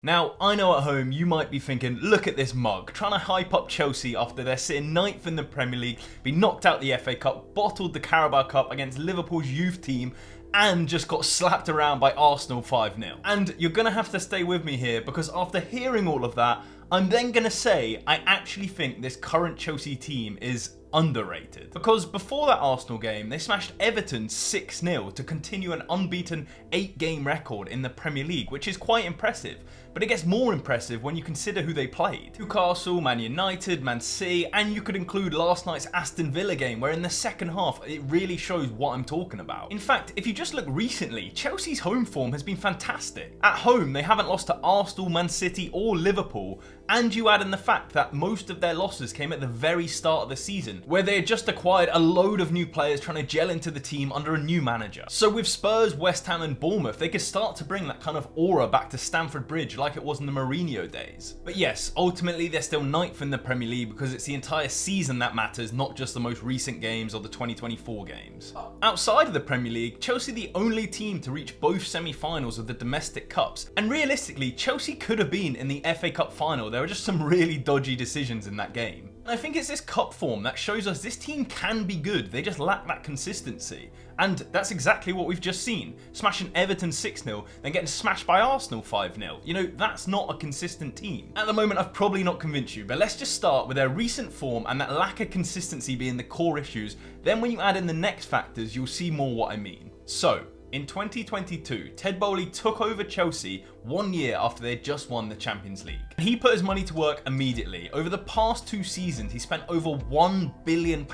Now, I know at home you might be thinking, look at this mug, trying to hype up Chelsea after they're sitting 9th in the Premier League, been knocked out the FA Cup, bottled the Carabao Cup against Liverpool's youth team, and just got slapped around by Arsenal 5-0. And you're going to have to stay with me here, because after hearing all of that, I'm then going to say I actually think this current Chelsea team is underrated. Because before that Arsenal game, they smashed Everton 6-0 to continue an unbeaten 8-game record in the Premier League, which is quite impressive. But it gets more impressive when you consider who they played. Newcastle, Man United, Man City, and you could include last night's Aston Villa game, where in the second half, it really shows what I'm talking about. In fact, if you just look recently, Chelsea's home form has been fantastic. At home, they haven't lost to Arsenal, Man City, or Liverpool, and you add in the fact that most of their losses came at the very start of the season, where they had just acquired a load of new players trying to gel into the team under a new manager. So with Spurs, West Ham and Bournemouth, they could start to bring that kind of aura back to Stamford Bridge like it was in the Mourinho days. But yes, ultimately they're still 9th in the Premier League because it's the entire season that matters, not just the most recent games or the 2024 games. Outside of the Premier League, Chelsea are the only team to reach both semi-finals of the domestic cups, and realistically, Chelsea could have been in the FA Cup final. There were just some really dodgy decisions in that game. And I think it's this cup form that shows us this team can be good, they just lack that consistency. And that's exactly what we've just seen. Smashing Everton 6-0, then getting smashed by Arsenal 5-0. You know, that's not a consistent team. At the moment, I've probably not convinced you, but let's just start with their recent form and that lack of consistency being the core issues. Then when you add in the next factors, you'll see more what I mean. So, in 2022, Ted Boehly took over Chelsea 1 year after they had just won the Champions League. He put his money to work immediately. Over the past 2 seasons, he spent over £1 billion,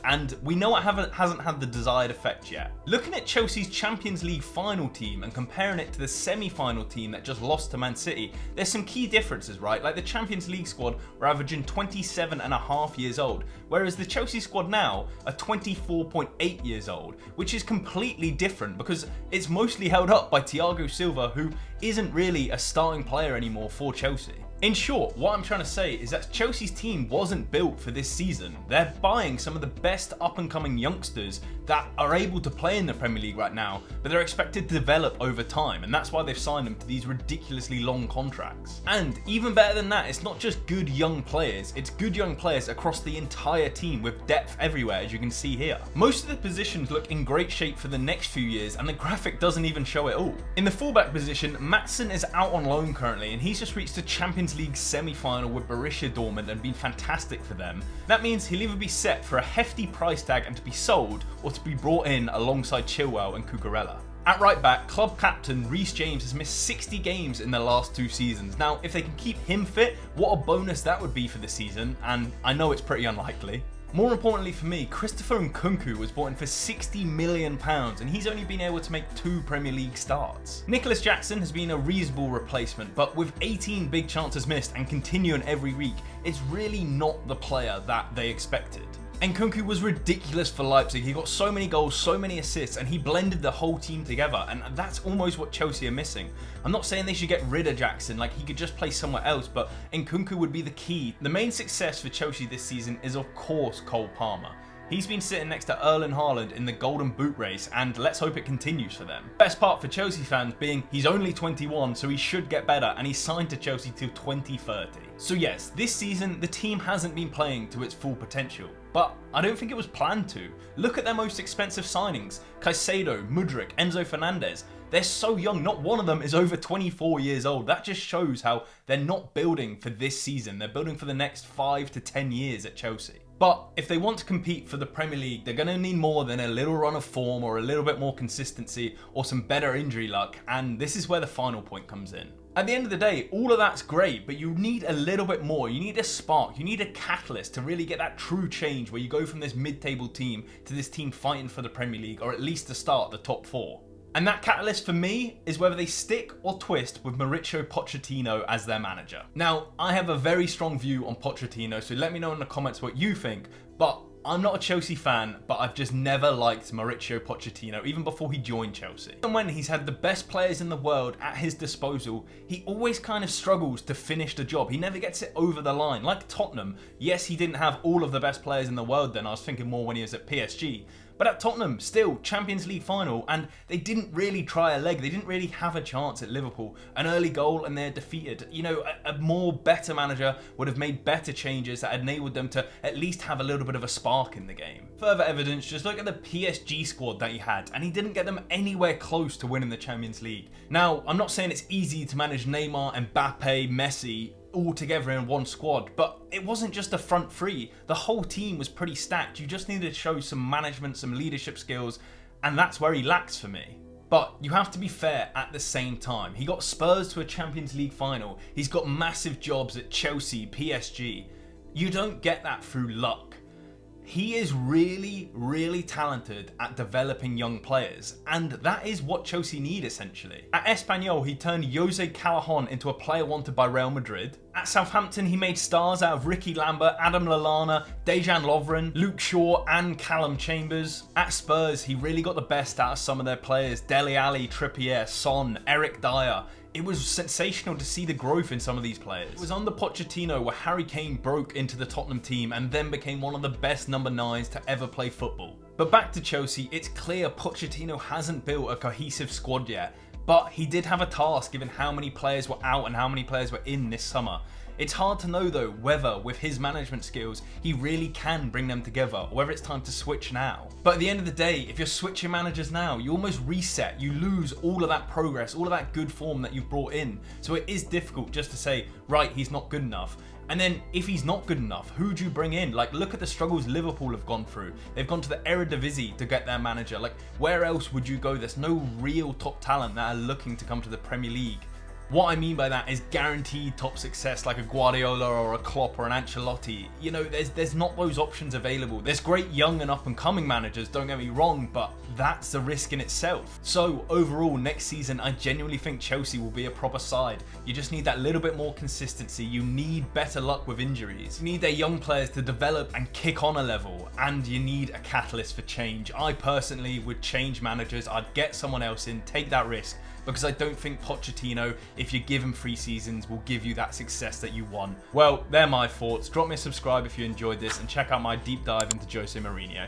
and we know it hasn't had the desired effect yet. Looking at Chelsea's Champions League final team and comparing it to the semi-final team that just lost to Man City, there's some key differences, right? Like the Champions League squad were averaging 27.5 years old, whereas the Chelsea squad now are 24.8 years old, which is completely different because it's mostly held up by Thiago Silva, who isn't really a starting player anymore for Chelsea. In short, what I'm trying to say is that Chelsea's team wasn't built for this season. They're buying some of the best up-and-coming youngsters that are able to play in the Premier League right now, but they're expected to develop over time, and that's why they've signed them to these ridiculously long contracts. And even better than that, it's not just good young players, it's good young players across the entire team with depth everywhere, as you can see here. Most of the positions look in great shape for the next few years, and the graphic doesn't even show it all. In the fullback position, Maatsen is out on loan currently, and he's just reached the Champions League semi-final with Borussia Dortmund and been fantastic for them. That means he'll either be set for a hefty price tag and to be sold, or to be brought in alongside Chilwell and Cucurella. At right back, club captain Reece James has missed 60 games in the last 2 seasons. Now, if they can keep him fit, what a bonus that would be for the season, and I know it's pretty unlikely. More importantly for me, Christopher Nkunku was bought in for £60 million, and he's only been able to make 2 Premier League starts. Nicholas Jackson has been a reasonable replacement, but with 18 big chances missed and continuing every week, it's really not the player that they expected. Nkunku was ridiculous for Leipzig. He got so many goals, so many assists, and he blended the whole team together, and that's almost what Chelsea are missing. I'm not saying they should get rid of Jackson, like he could just play somewhere else, but Nkunku would be the key. The main success for Chelsea this season is of course Cole Palmer. He's been sitting next to Erling Haaland in the Golden Boot race, and let's hope it continues for them. Best part for Chelsea fans being he's only 21, so he should get better, and he's signed to Chelsea till 2030. So yes, this season the team hasn't been playing to its full potential, but I don't think it was planned to. Look at their most expensive signings: Caicedo, Mudryk, Enzo Fernandez. They're so young, not one of them is over 24 years old. That just shows how they're not building for this season, they're building for the next 5 to 10 years at Chelsea. But if they want to compete for the Premier League, they're going to need more than a little run of form or a little bit more consistency or some better injury luck, and this is where the final point comes in. At the end of the day, all of that's great, but you need a little bit more. You need a spark, you need a catalyst to really get that true change where you go from this mid-table team to this team fighting for the Premier League, or at least to start the top 4. And that catalyst for me is whether they stick or twist with Mauricio Pochettino as their manager. Now, I have a very strong view on Pochettino, so let me know in the comments what you think, but I'm not a Chelsea fan, but I've just never liked Mauricio Pochettino, even before he joined Chelsea. And when he's had the best players in the world at his disposal, he always kind of struggles to finish the job. He never gets it over the line. Like Tottenham, yes, he didn't have all of the best players in the world then. I was thinking more when he was at PSG. But at Tottenham, still Champions League final, and they didn't really try a leg. They didn't really have a chance at Liverpool. An early goal and they're defeated. You know, a more better manager would have made better changes that enabled them to at least have a little bit of a spark in the game. Further evidence, just look at the PSG squad that he had, and he didn't get them anywhere close to winning the Champions League. Now, I'm not saying it's easy to manage Neymar, Mbappe, Messi all together in one squad, but it wasn't just a front three. The whole team was pretty stacked. You just needed to show some management, some leadership skills, and that's where he lacks for me. But you have to be fair at the same time. He got Spurs to a Champions League final. He's got massive jobs at Chelsea, PSG. You don't get that through luck. He is really, really talented at developing young players, and that is what Chelsea need essentially. At Espanyol, he turned Jose Callejon into a player wanted by Real Madrid. At Southampton, he made stars out of Ricky Lambert, Adam Lallana, Dejan Lovren, Luke Shaw, and Callum Chambers. At Spurs, he really got the best out of some of their players: Dele Alli, Trippier, Son, Eric Dyer. It was sensational to see the growth in some of these players. It was under Pochettino where Harry Kane broke into the Tottenham team and then became one of the best number 9s to ever play football. But back to Chelsea, it's clear Pochettino hasn't built a cohesive squad yet, but he did have a task given how many players were out and how many players were in this summer. It's hard to know though whether, with his management skills, he really can bring them together, or whether it's time to switch now. But at the end of the day, if you're switching managers now, you almost reset, you lose all of that progress, all of that good form that you've brought in. So it is difficult just to say, right, he's not good enough. And then if he's not good enough, who do you bring in? Like, look at the struggles Liverpool have gone through. They've gone to the Eredivisie to get their manager. Like, where else would you go? There's no real top talent that are looking to come to the Premier League. What I mean by that is guaranteed top success like a Guardiola or a Klopp or an Ancelotti. You know, there's not those options available. There's great young and up and coming managers, don't get me wrong, but that's the risk in itself. So overall, next season, I genuinely think Chelsea will be a proper side. You just need that little bit more consistency. You need better luck with injuries. You need their young players to develop and kick on a level, and you need a catalyst for change. I personally would change managers. I'd get someone else in, take that risk, because I don't think Pochettino, if you give him 3 seasons, will give you that success that you want. Well, they're my thoughts. Drop me a subscribe if you enjoyed this, and check out my deep dive into Jose Mourinho.